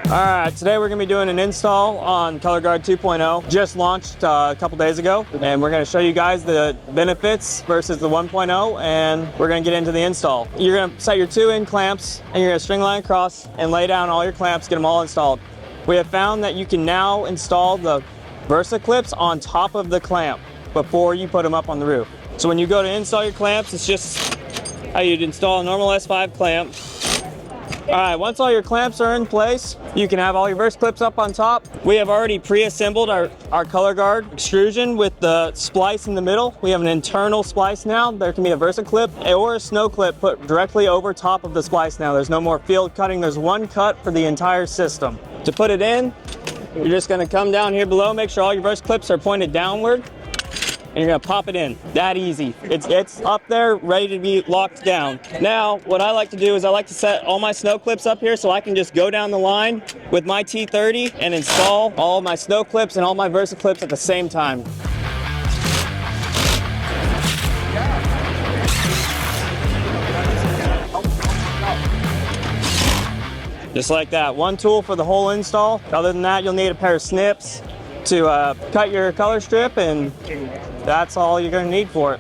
Alright, today we're going to be doing an install on ColorGard 2.0. Just launched a couple days ago, and we're going to show you guys the benefits versus the 1.0, and we're going to get into the install. You're going to set your 2 end clamps, and you're going to string line across and lay down all your clamps, get them all installed. We have found that you can now install the Versa clips on top of the clamp before you put them up on the roof. So when you go to install your clamps, it's just how you'd install a normal S5 clamp. Alright, once all your clamps are in place, you can have all your Versa clips up on top. We have already pre-assembled our ColorGard extrusion with the splice in the middle. We have an internal splice now. There can be a Versa clip or a snow clip put directly over top of the splice now. There's no more field cutting. There's one cut for the entire system. To put it in, you're just going to come down here below, make sure all your Versa clips are pointed downward, and you're going to pop it in. That easy. It's up there, ready to be locked down. Now, what I like to do is I like to set all my snow clips up here so I can just go down the line with my T30 and install all my snow clips and all my Versa clips at the same time. Just like that. One tool for the whole install. Other than that, you'll need a pair of snips to cut your color strip, and that's all you're going to need for it.